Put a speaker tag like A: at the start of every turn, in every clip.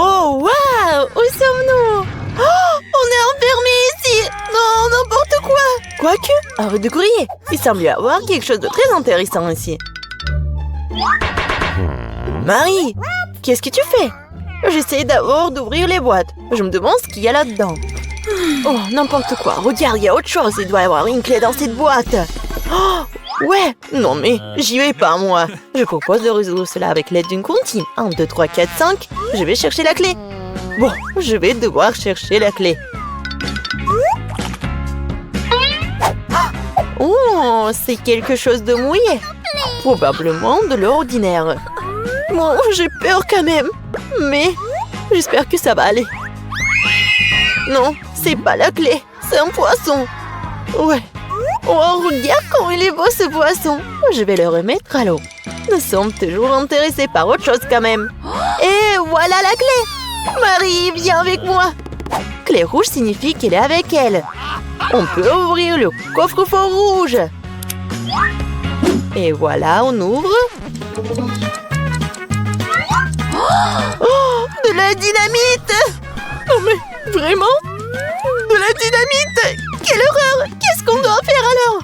A: Oh, waouh! Où sommes-nous? Oh, on est enfermés ici! Non, n'importe quoi! Quoique, arrête de courir! Il semble y avoir quelque chose de très intéressant ici. Marie, qu'est-ce que tu fais? J'essaie d'abord d'ouvrir les boîtes. Je me demande ce qu'il y a là-dedans. Oh, n'importe quoi. Regarde, il y a autre chose. Il doit y avoir une clé dans cette boîte. Oh, ouais. Non, mais j'y vais pas, moi. Je propose de résoudre cela avec l'aide d'une comptine. 1, 2, 3, 4, 5. Je vais chercher la clé. Bon, je vais devoir chercher la clé. Oh, c'est quelque chose de mouillé. Probablement de l'ordinaire. Bon, j'ai peur quand même. Mais j'espère que ça va aller. Non, c'est pas la clé. C'est un poisson. Ouais. Oh, regarde comme il est beau ce poisson. Je vais le remettre à l'eau. Nous sommes toujours intéressés par autre chose quand même. Et voilà la clé. Marie, viens avec moi. Clé rouge signifie qu'elle est avec elle. On peut ouvrir le coffre-fort rouge. Et voilà, on ouvre. Oh, de la dynamite! Non mais, vraiment? De la dynamite! Quelle horreur! Qu'est-ce qu'on doit faire alors?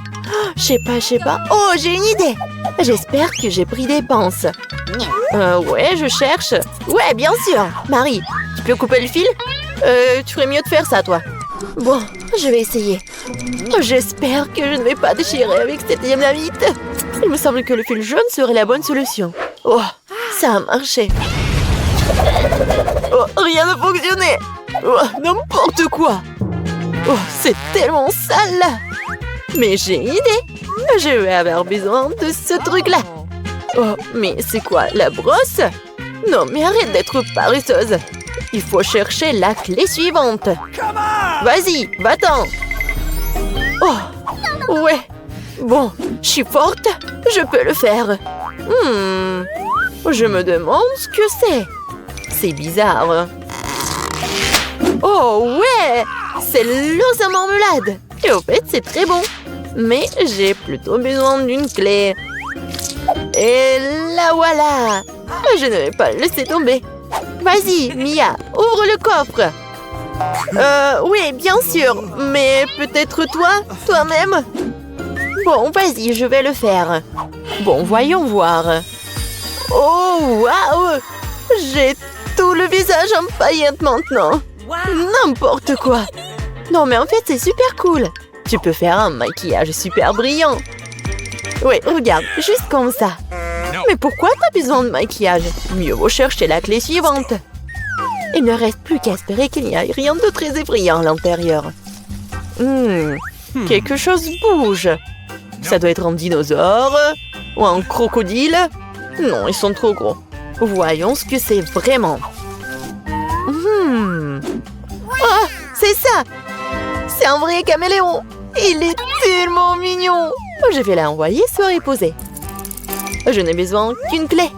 A: Je sais pas. Oh, j'ai une idée! J'espère que j'ai pris des pinces. Ouais, je cherche. Ouais, bien sûr. Marie, tu peux couper le fil? Tu ferais mieux de faire ça, toi. Bon, je vais essayer. J'espère que je ne vais pas déchirer avec cette dynamite. Il me semble que le fil jaune serait la bonne solution. Oh, ça a marché. Oh, rien ne fonctionnait. Oh, n'importe quoi. Oh, c'est tellement sale là. Mais j'ai une idée. Je vais avoir besoin de ce truc-là. Oh, mais c'est quoi, la brosse? Non, mais arrête d'être paresseuse. Il faut chercher la clé suivante. Vas-y, va-t'en. Oh, ouais. Bon, je suis forte. Je peux le faire. Je me demande ce que c'est. C'est bizarre. Oh ouais, c'est l'os à marmelade. Et au fait, c'est très bon. Mais j'ai plutôt besoin d'une clé. Et la voilà. Je ne vais pas le laisser tomber. Vas-y, Mia, ouvre le coffre. Oui, bien sûr. Mais peut-être toi-même. Bon, vas-y, je vais le faire. Bon, voyons voir. Oh, waouh! J'ai tout le visage en paillettes maintenant. N'importe quoi. Non, mais en fait, c'est super cool. Tu peux faire un maquillage super brillant. Oui, regarde, juste comme ça. Mais pourquoi t'as besoin de maquillage? Mieux vaut chercher la clé suivante. Il ne reste plus qu'à espérer qu'il n'y ait rien de très effrayant à l'intérieur. Quelque chose bouge. Ça doit être un dinosaure ou un crocodile. Non, ils sont trop gros. Voyons ce que c'est vraiment. Oh, c'est ça! C'est un vrai caméléon. Il est tellement mignon. Je vais l'envoyer se reposer. Je n'ai besoin qu'une clé.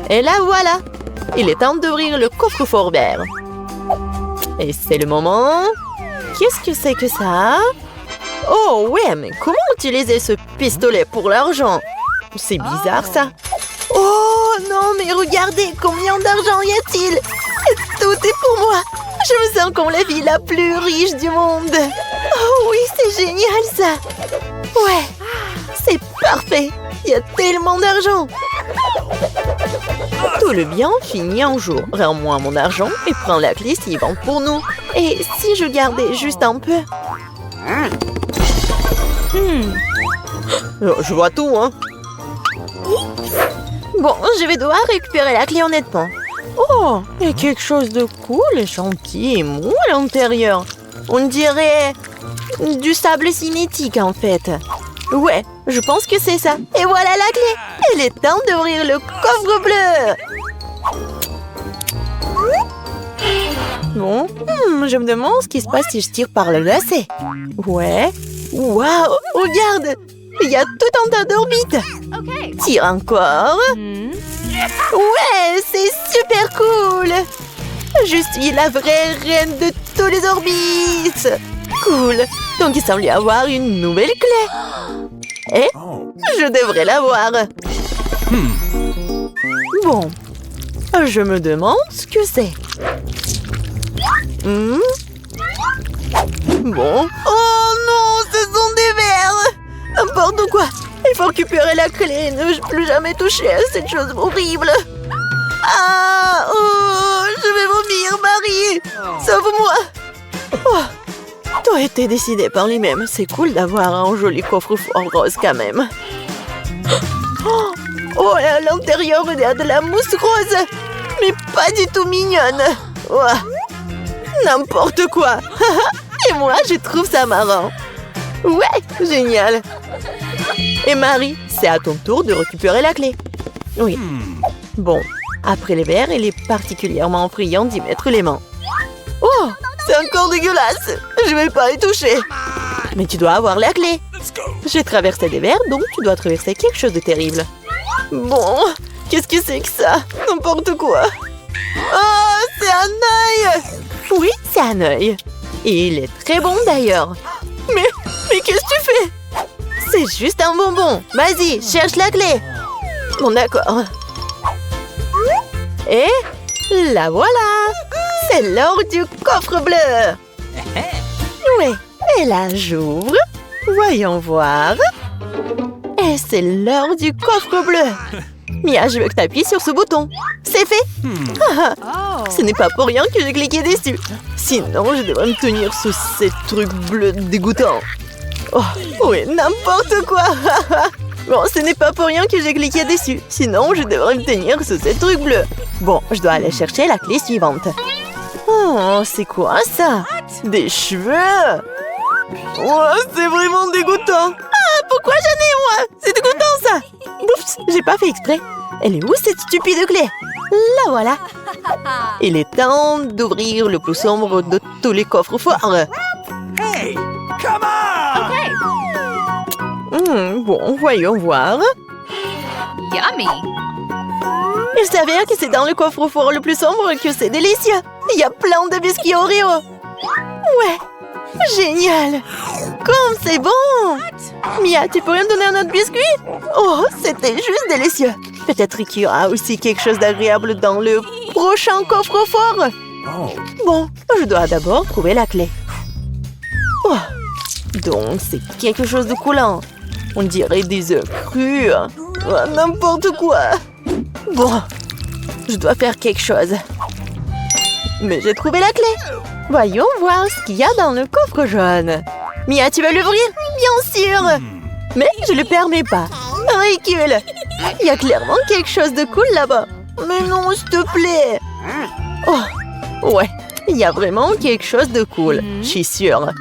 A: Et là, voilà. Il est temps d'ouvrir le coffre-fort vert. Et c'est le moment. Qu'est-ce que c'est que ça? Oh ouais, mais comment utiliser ce pistolet pour l'argent? C'est bizarre ça. Oh non, mais regardez, combien d'argent y a-t-il? Tout est pour moi. Je me sens comme la fille la plus riche du monde. Oh oui, c'est génial ça. Ouais, c'est parfait. Il y a tellement d'argent. Tout le bien finit un jour. Rends-moi mon argent et prends la clé suivante pour nous. Et si je gardais juste un peu? Je vois tout, hein. Bon, je vais devoir récupérer la clé honnêtement. Oh, il y a quelque chose de cool et gentil et mou à l'intérieur. On dirait du sable cinétique en fait. Ouais, je pense que c'est ça. Et voilà la clé. Il est temps d'ouvrir le coffre bleu. Bon, je me demande ce qui se passe si je tire par le lacet. Ouais. Waouh, regarde. Il y a tout un tas d'orbites. Tire encore. Ouais, c'est super cool. Je suis la vraie reine de tous les orbites. Cool. Donc il semble y avoir une nouvelle clé. Et je devrais l'avoir. Bon, je me demande ce que c'est. Bon. Oh non, ce sont des verres! N'importe quoi. Il faut récupérer la clé et ne plus jamais toucher à cette chose horrible. Ah! Oh! Je vais vomir, Marie! Sauve-moi! Oh! Tout a été décidé par lui-même. C'est cool d'avoir un joli coffre-fort rose quand même. Oh, et à l'intérieur, il y a de la mousse rose. Mais pas du tout mignonne. Oh. N'importe quoi. Et moi, je trouve ça marrant. Ouais, génial. Et Marie, c'est à ton tour de récupérer la clé. Oui. Bon, après les verres, il est particulièrement friand d'y mettre les mains. Oh, c'est encore dégueulasse. Je vais pas y toucher. Mais tu dois avoir la clé. J'ai traversé des verres, donc tu dois traverser quelque chose de terrible. Bon, qu'est-ce que c'est que ça? N'importe quoi. Oh, c'est un œil. Oui, c'est un œil. Et il est très bon d'ailleurs. Mais qu'est-ce que tu fais? C'est juste un bonbon. Vas-y, cherche la clé. Bon, d'accord. Et la voilà. C'est l'or du coffre bleu. Oui, et là, j'ouvre. Voyons voir. Et c'est l'heure du coffre bleu. Mia, je veux que tu appuies sur ce bouton. C'est fait. Ce n'est pas pour rien que j'ai cliqué dessus. Sinon, je devrais me tenir sous ces trucs bleus dégoûtants. Oh, oui, n'importe quoi. Bon, ce n'est pas pour rien que j'ai cliqué dessus. Sinon, je devrais me tenir sous ces trucs bleus. Bon, je dois aller chercher la clé suivante. Oh, c'est quoi ça? Des cheveux? Oh, c'est vraiment dégoûtant. Ah, pourquoi j'en ai moi? C'est dégoûtant ça. Oups, j'ai pas fait exprès. Elle est où cette stupide clé? La voilà. Il est temps d'ouvrir le plus sombre de tous les coffres forts.
B: Hey, come on!
A: Bon, voyons voir.
C: Yummy!
A: Il s'avère que c'est dans le coffre-fort le plus sombre que c'est délicieux. Il y a plein de biscuits Oreo. Ouais, génial. Comme c'est bon. Mia, tu pourrais me donner un autre biscuit? Oh, c'était juste délicieux. Peut-être qu'il y aura aussi quelque chose d'agréable dans le prochain coffre-fort. Bon, je dois d'abord trouver la clé. Oh, donc c'est quelque chose de coulant. On dirait des œufs crus. Oh, n'importe quoi. Bon, je dois faire quelque chose. Mais j'ai trouvé la clé. Voyons voir ce qu'il y a dans le coffre jaune. Mia, tu vas l'ouvrir? Bien sûr. Mais je le permets pas. Ridicule. Il y a clairement quelque chose de cool là-bas. Mais non, s'il te plaît. Oh, ouais. Il y a vraiment quelque chose de cool. Je suis sûre.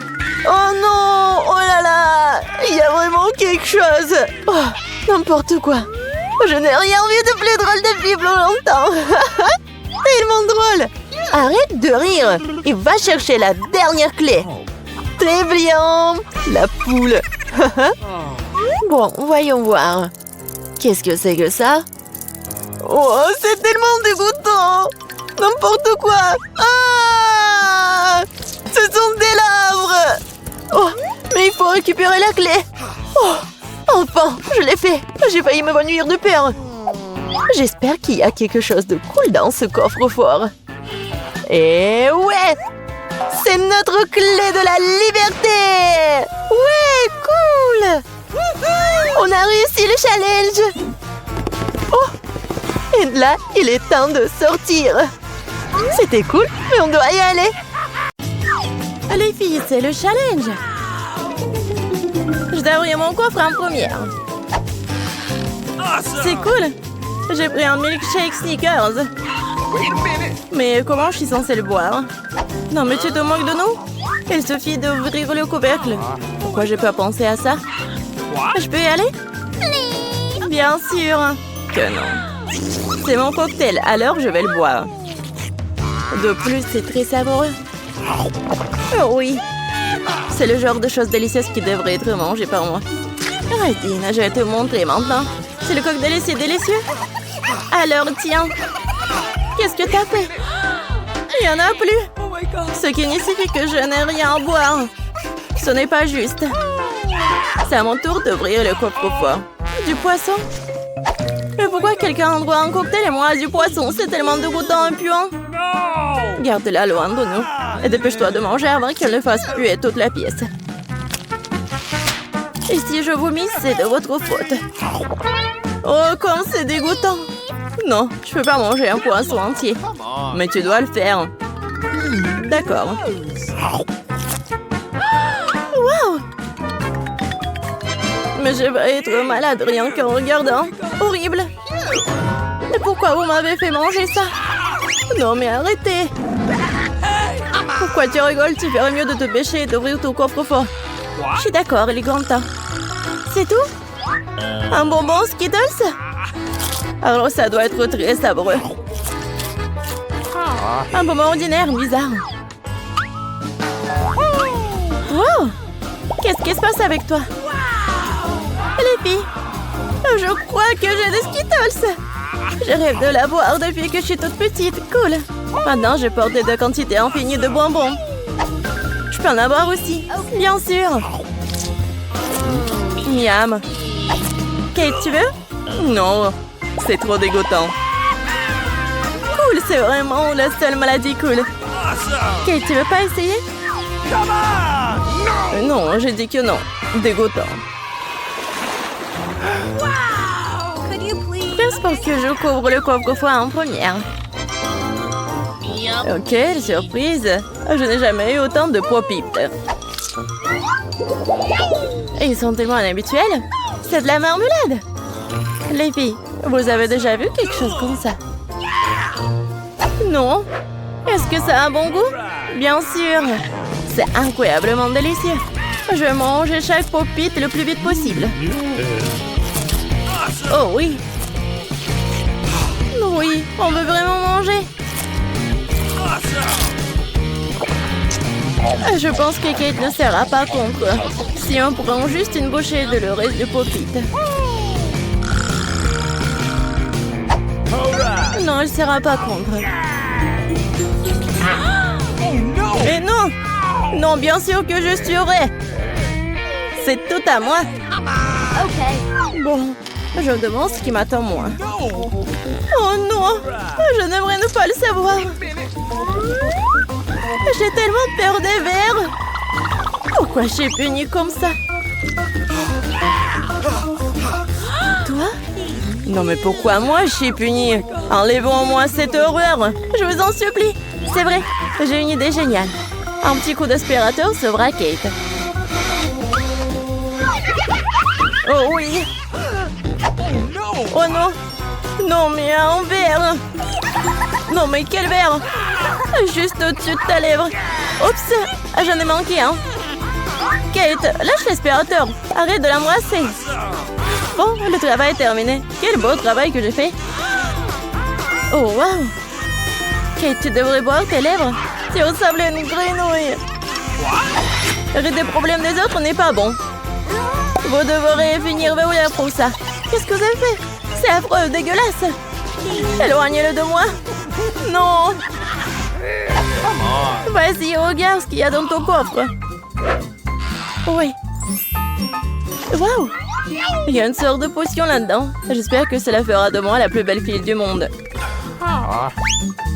A: Oh non! Oh là là! Il y a vraiment quelque chose. Oh, n'importe quoi. Je n'ai rien vu de plus drôle depuis plus longtemps. Tellement drôle. Arrête de rire et va chercher la dernière clé. Très bien. La poule. Bon, voyons voir. Qu'est-ce que c'est que ça? Oh, c'est tellement dégoûtant. N'importe quoi. Ah! Ce sont des larves. Oh, mais il faut récupérer la clé. Oh, enfin, je l'ai fait. J'ai failli m'évanouir de peur. J'espère qu'il y a quelque chose de cool dans ce coffre-fort. Et ouais! C'est notre clé de la liberté! Ouais, cool! On a réussi le challenge! Oh! Et là, il est temps de sortir! C'était cool, mais on doit y aller! Les filles, c'est le challenge! Je dois ouvrir mon coffre en première. C'est cool! J'ai pris un milkshake Snickers. Mais comment je suis censée le boire? Non, mais tu te moques de nous? Il suffit d'ouvrir le couvercle. Pourquoi j'ai pas pensé à ça? Je peux y aller? Bien sûr que non. C'est mon cocktail, alors je vais le boire. De plus, c'est très savoureux. Oh oui. C'est le genre de choses délicieuses qui devrait être mangées par moi. Radine, je vais te montrer maintenant. C'est le cocktail, c'est délicieux. Alors, tiens. Qu'est-ce que t'as fait? Il n'y en a plus. Ce qui signifie que je n'ai rien à boire. Ce n'est pas juste. C'est à mon tour d'ouvrir le coffre-fort. Du poisson? Le pourquoi quelqu'un a droit à un cocktail et moi à du poisson? C'est tellement dégoûtant et puant.
B: No!
A: Garde-la loin de nous. Et dépêche-toi de manger avant qu'elle ne fasse puer toute la pièce. Et si je vomis, c'est de votre faute. Oh, comme c'est dégoûtant. Non, je peux pas manger un poisson entier. Mais tu dois le faire. D'accord. Wow! Mais je vais être malade rien qu'en regardant. Horrible. Mais pourquoi vous m'avez fait manger ça? Non, mais arrêtez. Pourquoi tu rigoles? Tu ferais mieux de te pêcher et d'ouvrir ton coffre-fort. Je suis d'accord, il est grand temps. C'est tout? Un bonbon Skittles? Alors ça doit être très savoureux. Un bonbon ordinaire, bizarre. Wow! Qu'est-ce qui se passe avec toi? Les filles, je crois que j'ai des Skittles. Je rêve de l'avoir depuis que je suis toute petite. Cool. Maintenant, je porte de quantités infinies de bonbons. Je peux en avoir aussi. Bien sûr. Miam. Kate, tu veux? Non, c'est trop dégoûtant. Cool, c'est vraiment la seule maladie cool.
B: Awesome!
A: Kate, tu veux pas essayer?
B: Come on! No!
A: Non, j'ai dit que non. Dégoûtant.
C: Could you please?
A: Pense pour que je couvre le coffre-fort en première.
C: Yup.
A: Quelle surprise! Je n'ai jamais eu autant de pop-it. Ils sont tellement inhabituels. C'est de la marmelade. Les filles, vous avez déjà vu quelque chose comme ça? Non? Est-ce que ça a un bon goût? Bien sûr. C'est incroyablement délicieux. Je mange chaque pop-it le plus vite possible. Oh oui. Oui, on veut vraiment manger. Je pense que Kate ne sera pas contre. Si on prend juste une bouchée de le reste du pop-it.
B: Alright!
A: Non, elle sera pas contre.
B: Oh no!
A: Mais non! Non, bien sûr que je suivrai. C'est tout à moi.
C: Okay.
A: Bon, je me demande ce qui m'attend moi.
B: No!
A: Oh non! Je n'aimerais ne pas le savoir. J'ai tellement peur des vers. Pourquoi je suis punie comme ça? Toi? Non mais pourquoi moi je suis punie? Enlevons-moi cette horreur. Je vous en supplie. C'est vrai, j'ai une idée géniale. Un petit coup d'aspirateur sauvera Kate. Oh oui.
B: No!
A: Oh non. Non mais un verre. Non mais quel verre? Juste au-dessus de ta lèvre. Oups, j'en ai manqué un. Kate, lâche l'aspirateur. Arrête de l'embrasser. Bon, le travail est terminé. Quel beau travail que j'ai fait. Oh, wow. Kate, tu devrais boire tes lèvres. Tu ressembles à une grenouille. Rire des problèmes des autres n'est pas bon. Vous devrez finir verrouillé pour ça. Qu'est-ce que vous avez fait? C'est affreux, dégueulasse. Éloignez-le de moi. Non. Vas-y, regarde ce qu'il y a dans ton coffre. Oui. Waouh! Il y a une sorte de potion là-dedans. J'espère que cela fera de moi la plus belle fille du monde.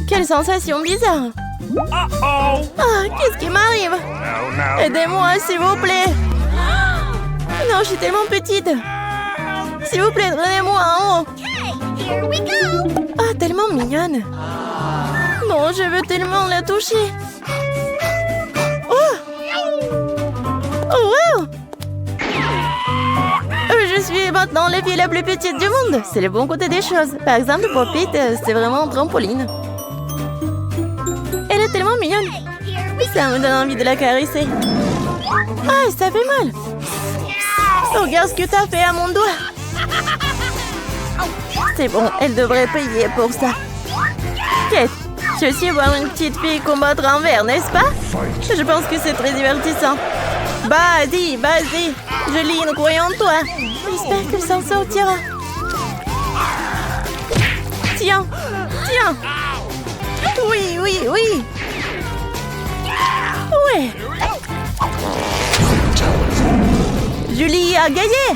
A: Quelle sensation bizarre!
B: Uh-oh!
A: Ah, qu'est-ce qui m'arrive?
B: No, no!
A: Aidez-moi, s'il vous plaît! Non, je suis tellement petite! S'il vous plaît, donnez-moi en haut!
C: Here we go.
A: Ah, tellement mignonne! Non, je veux tellement la toucher! Oh! Oh, wow! Je suis maintenant la fille la plus petite du monde. C'est le bon côté des choses. Par exemple, Pop-It, c'est vraiment un trampoline. Elle est tellement mignonne. Ça me donne envie de la caresser. Ah, ça fait mal. Regarde ce que t'as fait à mon doigt. C'est bon, elle devrait payer pour ça. Kate, tu aussi voir une petite fille combattre un verre, n'est-ce pas? Je pense que c'est très divertissant. Vas-y, vas-y. Julie, nous croyons en toi. J'espère qu'elle s'en sortira. Tiens, tiens. Oui, oui, oui. Ouais. Julie a gagné.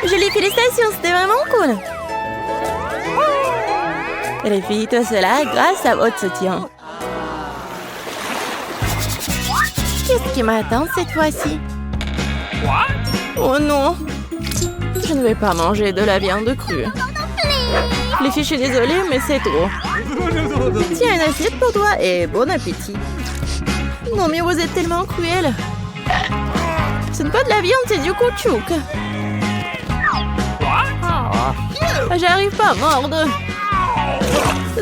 A: Julie, félicitations, c'était vraiment cool. Les filles, tout cela grâce à votre soutien. Qu'est-ce qui m'attend cette fois-ci? Oh non! Je ne vais pas manger de la viande crue. Les filles, je suis désolée, mais c'est trop. Tiens, une assiette pour toi et bon appétit. Non, mais vous êtes tellement cruel. Ce n'est pas de la viande, c'est du caoutchouc. J'arrive pas à mordre.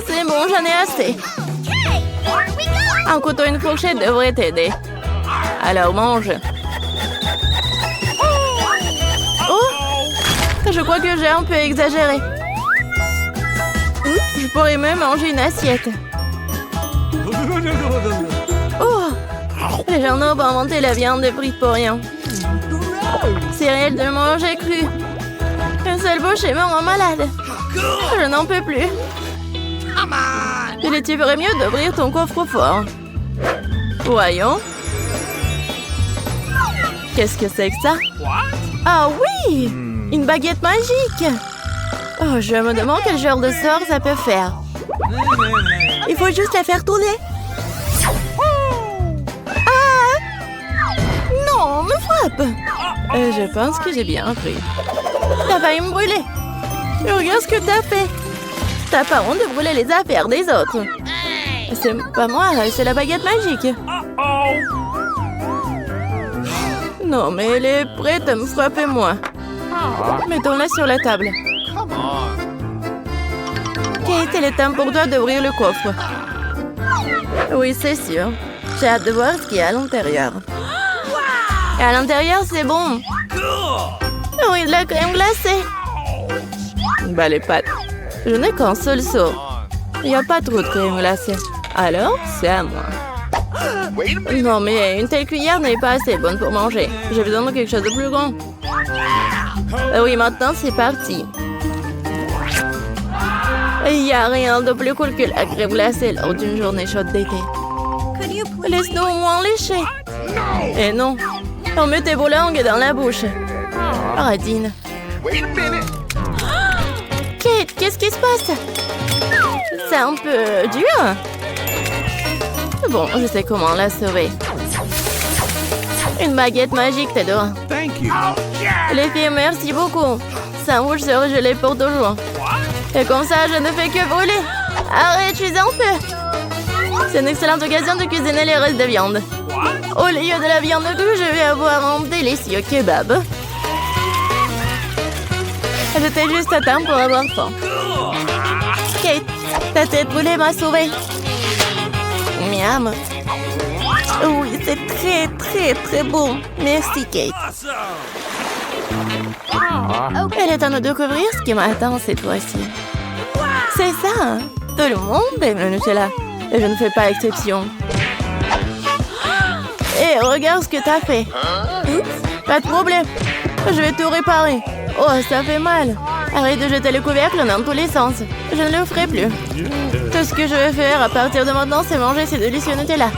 A: C'est bon, j'en ai assez. Un couteau et une fourchette devraient t'aider. Alors mange. Oh! Je crois que j'ai un peu exagéré. Je pourrais même manger une assiette. Oh! Les gens n'ont pas inventé la viande frite pour rien. C'est réel de manger cru. Une seule bouchée me rend malade. Je n'en peux plus. Tu ferais mieux d'ouvrir ton coffre-fort. Voyons. Qu'est-ce que c'est que ça? Ah oui! Une baguette magique! Oh, je me demande quel genre de sort ça peut faire. Il faut juste la faire tourner. Ah! Non, me frappe! Je pense que j'ai bien appris. T'as failli me brûler. Regarde ce que t'as fait. T'as pas honte de brûler les affaires des autres. C'est pas moi, c'est la baguette magique. Non, mais elle est prête à me frapper moi. Mettons-la sur la table. Kate, il est temps pour toi d'ouvrir le coffre. Oui, c'est sûr. J'ai hâte de voir ce qu'il y a à l'intérieur. Et à l'intérieur, c'est bon. Oui, de la crème glacée. Bah, les pâtes. Je n'ai qu'un seul seau. Il n'y a pas trop de crème glacée. Alors, c'est à moi. Non, mais une telle cuillère n'est pas assez bonne pour manger. J'ai besoin de quelque chose de plus grand. Oui, maintenant, c'est parti. Il n'y a rien de plus cool que la crème glacée lors d'une journée chaude d'été. Laisse-nous au moins lécher. Et non, on met tes langues dans la bouche. Radine. Kate, qu'est-ce qui se passe? C'est un peu dur. Bon, je sais comment la sauver. Une baguette magique t'aidera. Les filles, merci beaucoup. Sandwich sera gelé pour toujours. Et comme ça, je ne fais que brûler. Arrête, je suis en feu. C'est une excellente occasion de cuisiner les restes de viande. Au lieu de la viande crue, je vais avoir un délicieux kebab. J'étais juste à temps pour avoir faim. Kate, ta tête brûlée m'a sauvée. Miam. Oui, c'est très, très, très bon. Merci, Kate. Elle est temps de découvrir ce qui m'attend cette fois-ci. C'est ça. Tout le monde aime le Nutella. Et je ne fais pas exception. Et regarde ce que t'as fait. Pas de problème. Je vais tout réparer. Oh, ça fait mal. Arrête de jeter le couvercle dans tous les sens. Je ne le ferai plus. Tout ce que je vais faire à partir de maintenant, c'est manger ces délicieux Nutella.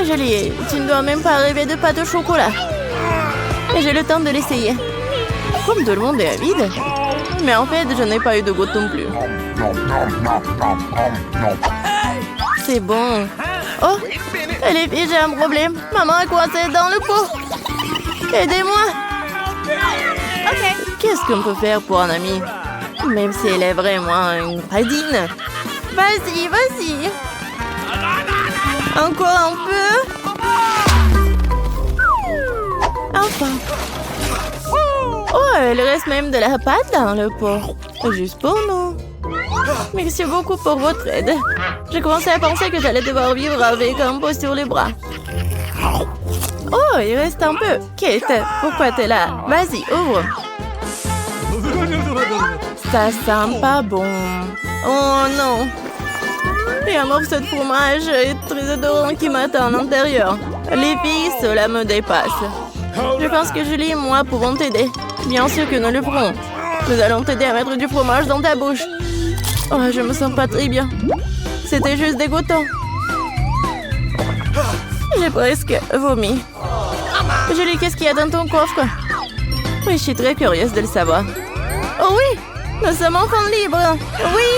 A: Julie, tu ne dois même pas rêver de pâte au chocolat. Et j'ai le temps de l'essayer. Comme tout le monde est avide. Mais en fait, je n'ai pas eu de goutte non plus. C'est bon. Oh, les filles, j'ai un problème. Maman est coincée dans le pot. Aidez-moi. Qu'est-ce qu'on peut faire pour un ami? Même si elle est vraiment une radine. Vas-y, vas-y. Encore un peu. Enfin. Oh, il reste même de la pâte dans le pot. Juste pour nous. Merci beaucoup pour votre aide. J'ai commencé à penser que j'allais devoir vivre avec un pot sur les bras. Oh, il reste un peu. Kate, pourquoi t'es là? Vas-y, ouvre. Ça sent pas bon. Oh non. Il y a un morceau de fromage très odorant qui m'attend à l'intérieur. Les filles, cela me dépasse. Je pense que Julie et moi pouvons t'aider. Bien sûr que nous le ferons. Nous allons t'aider à mettre du fromage dans ta bouche. Oh, je me sens pas très bien. C'était juste dégoûtant. J'ai presque vomi. Julie, qu'est-ce qu'il y a dans ton coffre? Oui, je suis très curieuse de le savoir. Oh oui, nous sommes enfants libres. Oui.